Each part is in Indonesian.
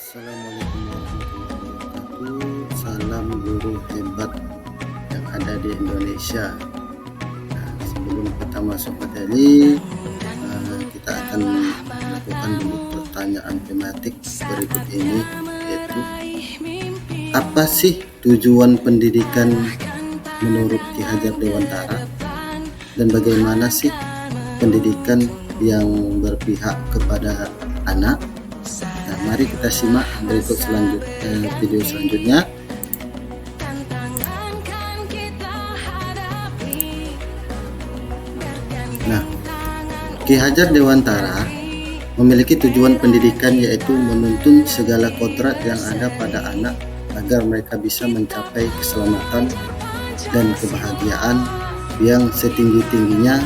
Assalamualaikum warahmatullahi wabarakatuh. Salam guru hebat yang ada di Indonesia. Nah, sebelum kita masuk materi, kita akan melakukan dulu pertanyaan tematik berikut ini, yaitu apa sih tujuan pendidikan menurut Ki Hajar Dewantara, dan bagaimana sih pendidikan yang berpihak kepada anak? Nah, mari kita simak berikut video selanjutnya. Nah, Ki Hajar Dewantara memiliki tujuan pendidikan, yaitu menuntun segala kodrat yang ada pada anak agar mereka bisa mencapai keselamatan dan kebahagiaan yang setinggi-tingginya,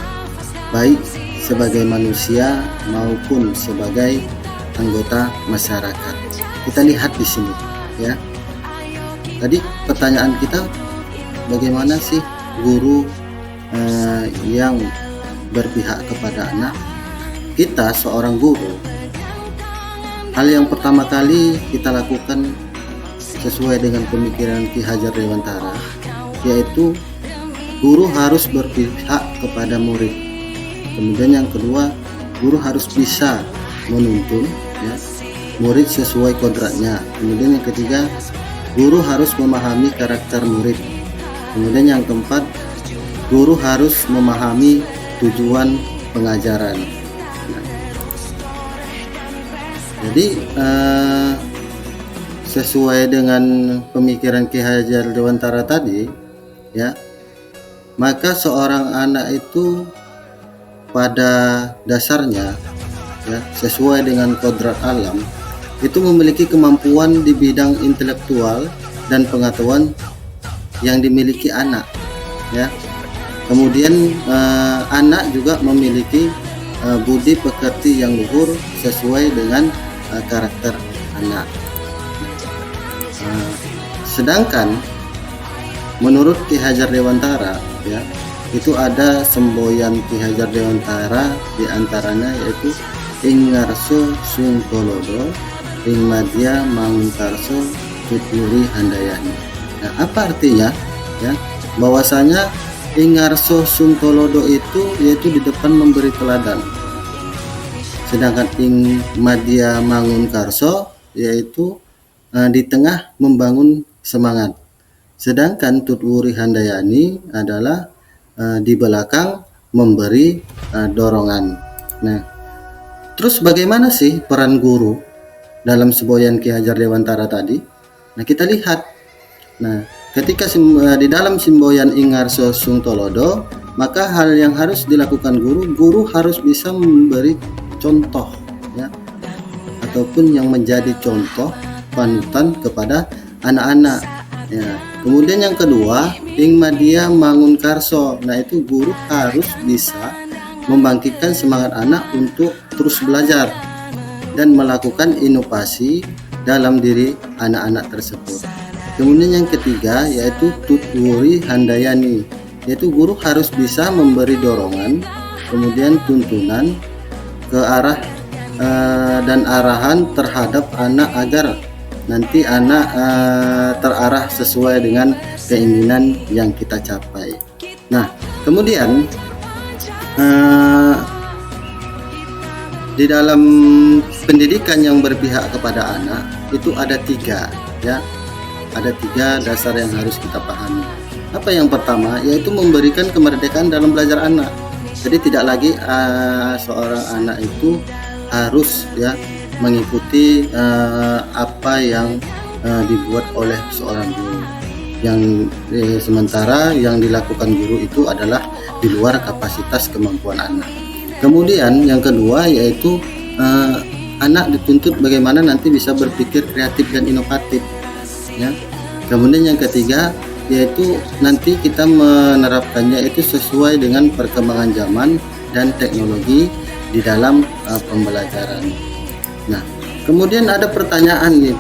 baik sebagai manusia maupun sebagai anggota masyarakat. Kita lihat di sini ya. Tadi pertanyaan kita, bagaimana sih guru yang berpihak kepada anak? Kita seorang guru, hal yang pertama kali kita lakukan sesuai dengan pemikiran Ki Hajar Dewantara, yaitu guru harus berpihak kepada murid. Kemudian yang kedua, guru harus bisa menuntun ya, murid sesuai kodratnya. Kemudian yang ketiga, guru harus memahami karakter murid. Kemudian yang keempat, guru harus memahami tujuan pengajaran. Nah, jadi sesuai dengan pemikiran Ki Hajar Dewantara tadi ya, maka seorang anak itu pada dasarnya ya, sesuai dengan kodrat alam, itu memiliki kemampuan di bidang intelektual dan pengetahuan yang dimiliki anak ya. Kemudian anak juga memiliki budi pekerti yang luhur sesuai dengan karakter anak. Sedangkan menurut Ki Hajar Dewantara ya, itu ada semboyan Ki Hajar Dewantara, diantaranya yaitu ing ngarso sungkolodo, ing madya mangunkarso tuturi handayani. Nah, apa artinya ya? Bahwasanya ing ngarso sungkolodo itu yaitu di depan memberi teladan, sedangkan ing madya mangunkarso yaitu di tengah membangun semangat, sedangkan tuturi handayani adalah di belakang memberi dorongan. Nah, terus bagaimana sih peran guru dalam semboyan Ki Hajar Dewantara tadi? Nah, kita lihat. Nah, ketika di dalam semboyan ing ngarso sungtolodo, maka hal yang harus dilakukan guru harus bisa memberi contoh ya, ataupun yang menjadi contoh panutan kepada anak-anak ya. Kemudian yang kedua, ing madya mangunkarso. Nah, itu guru harus bisa membangkitkan semangat anak untuk terus belajar dan melakukan inovasi dalam diri anak-anak tersebut. Kemudian yang ketiga, yaitu tuturi handayani, yaitu guru harus bisa memberi dorongan, kemudian tuntunan ke arah dan arahan terhadap anak agar nanti anak terarah sesuai dengan keinginan yang kita capai. Nah, kemudian di dalam pendidikan yang berpihak kepada anak itu ada tiga ya, ada tiga dasar yang harus kita pahami. Apa yang pertama, yaitu memberikan kemerdekaan dalam belajar anak. Jadi tidak lagi seorang anak itu harus ya mengikuti apa yang dibuat oleh seorang guru, yang sementara yang dilakukan guru itu adalah di luar kapasitas kemampuan anak. Kemudian yang kedua, yaitu anak dituntut bagaimana nanti bisa berpikir kreatif dan inovatif ya. Kemudian yang ketiga, yaitu nanti kita menerapkannya itu sesuai dengan perkembangan zaman dan teknologi di dalam pembelajaran. Nah, kemudian ada pertanyaan nih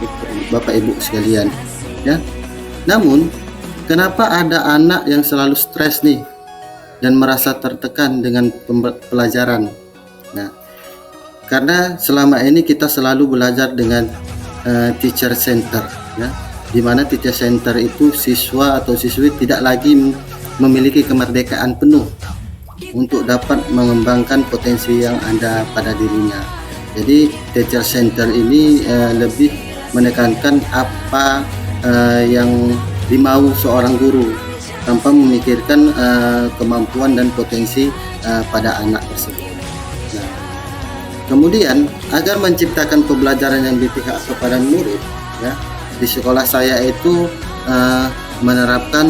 Bapak Ibu sekalian ya. Namun, kenapa ada anak yang selalu stres nih dan merasa tertekan dengan pelajaran? Nah, karena selama ini kita selalu belajar dengan teacher center, ya, di mana teacher center itu siswa atau siswi tidak lagi memiliki kemerdekaan penuh untuk dapat mengembangkan potensi yang ada pada dirinya. Jadi teacher center ini lebih menekankan apa yang dimau seorang guru tanpa memikirkan kemampuan dan potensi pada anak tersebut. Nah, kemudian agar menciptakan pembelajaran yang berpihak kepada murid, ya, di sekolah saya itu menerapkan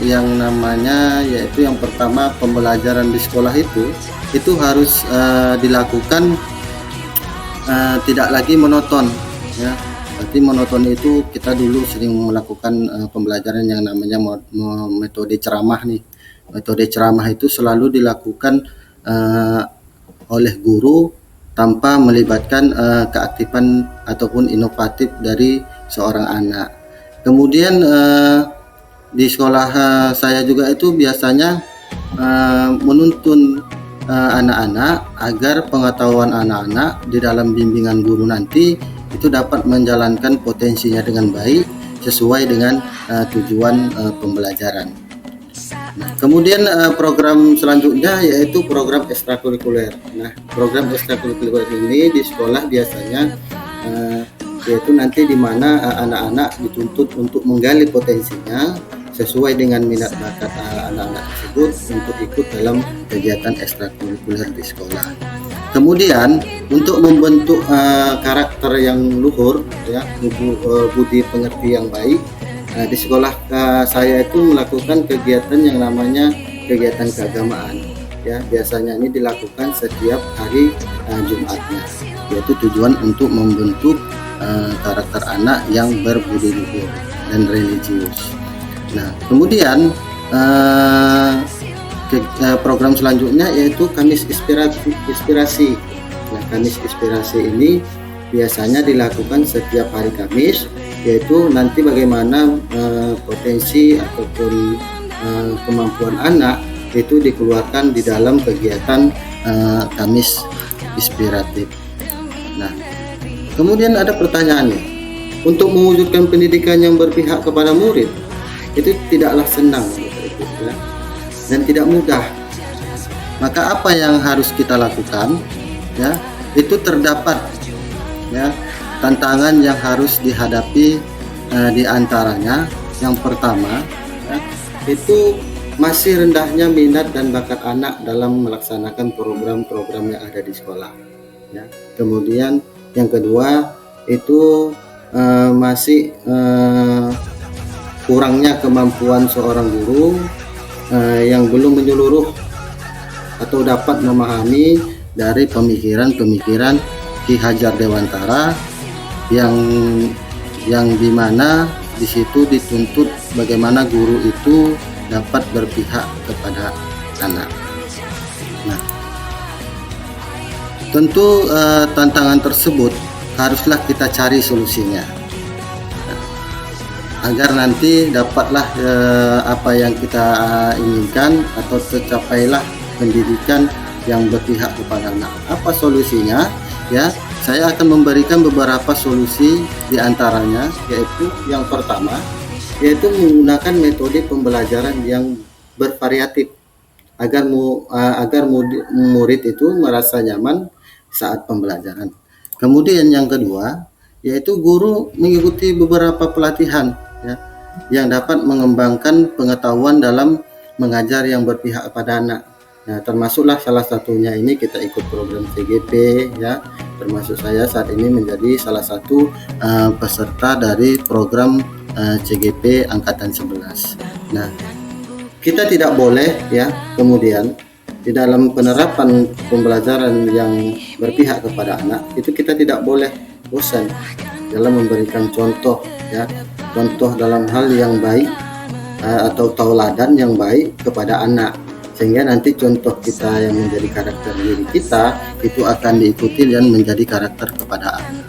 yang namanya, yaitu yang pertama, pembelajaran di sekolah itu harus dilakukan tidak lagi monoton, ya. Berarti monoton itu kita dulu sering melakukan pembelajaran yang namanya metode ceramah nih. Metode ceramah itu selalu dilakukan oleh guru tanpa melibatkan keaktifan ataupun inovatif dari seorang anak. Kemudian di sekolah saya juga itu biasanya menuntun anak-anak agar pengetahuan anak-anak di dalam bimbingan guru nanti itu dapat menjalankan potensinya dengan baik sesuai dengan tujuan pembelajaran. Nah, kemudian program selanjutnya yaitu program ekstrakurikuler. Nah, program ekstrakurikuler ini di sekolah biasanya yaitu nanti di mana anak-anak dituntut untuk menggali potensinya sesuai dengan minat bakat anak-anak tersebut untuk ikut dalam kegiatan ekstrakurikuler di sekolah. Kemudian untuk membentuk karakter yang luhur, ya, budi pengerti yang baik, di sekolah saya itu melakukan kegiatan yang namanya kegiatan keagamaan, ya. Biasanya ini dilakukan setiap hari Jumatnya, yaitu tujuan untuk membentuk karakter anak yang berbudi luhur dan religius. Nah, kemudian program selanjutnya yaitu Kamis Inspirasi. Nah, Kamis Inspirasi ini biasanya dilakukan setiap hari Kamis, yaitu nanti bagaimana potensi ataupun kemampuan anak itu dikeluarkan di dalam kegiatan Kamis Inspiratif. Nah, kemudian ada pertanyaan nih, untuk mewujudkan pendidikan yang berpihak kepada murid itu tidaklah senang, ya, dan tidak mudah. Maka apa yang harus kita lakukan, ya, itu terdapat, ya, tantangan yang harus dihadapi di antaranya. Yang pertama, ya, itu masih rendahnya minat dan bakat anak dalam melaksanakan program-program yang ada di sekolah, ya. Kemudian yang kedua itu masih kurangnya kemampuan seorang guru yang belum menyeluruh atau dapat memahami dari pemikiran-pemikiran Ki Hajar Dewantara yang dimana di situ dituntut bagaimana guru itu dapat berpihak kepada anak. Nah, tentu tantangan tersebut haruslah kita cari solusinya, agar nanti dapatlah apa yang kita inginkan atau tercapailah pendidikan yang berpihak kepada anak. Apa solusinya? Ya, saya akan memberikan beberapa solusi di antaranya, yaitu yang pertama yaitu menggunakan metode pembelajaran yang bervariatif agar murid itu merasa nyaman saat pembelajaran. Kemudian yang kedua yaitu guru mengikuti beberapa pelatihan, ya, yang dapat mengembangkan pengetahuan dalam mengajar yang berpihak kepada anak. Nah, termasuklah salah satunya ini kita ikut program CGP, ya, termasuk saya saat ini menjadi salah satu peserta dari program CGP Angkatan 11. Nah, kita tidak boleh, ya, kemudian di dalam penerapan pembelajaran yang berpihak kepada anak itu kita tidak boleh bosan dalam memberikan contoh, ya, contoh dalam hal yang baik atau tauladan yang baik kepada anak, sehingga nanti contoh kita yang menjadi karakter diri kita itu akan diikuti dan menjadi karakter kepada anak.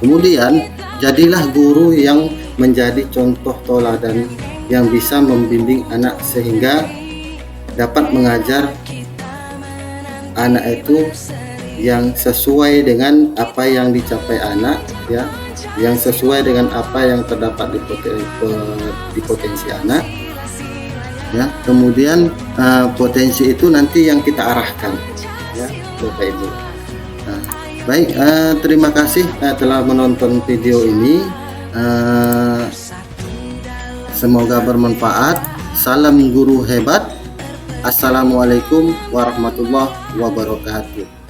Kemudian jadilah guru yang menjadi contoh tauladan yang bisa membimbing anak sehingga dapat mengajar anak itu yang sesuai dengan apa yang dicapai anak, ya, yang sesuai dengan apa yang terdapat di potensi anak, ya. Kemudian potensi itu nanti yang kita arahkan, ya, Bapak Ibu. Nah, baik, terima kasih telah menonton video ini. Semoga bermanfaat. Salam guru hebat. Assalamualaikum warahmatullahi wabarakatuh.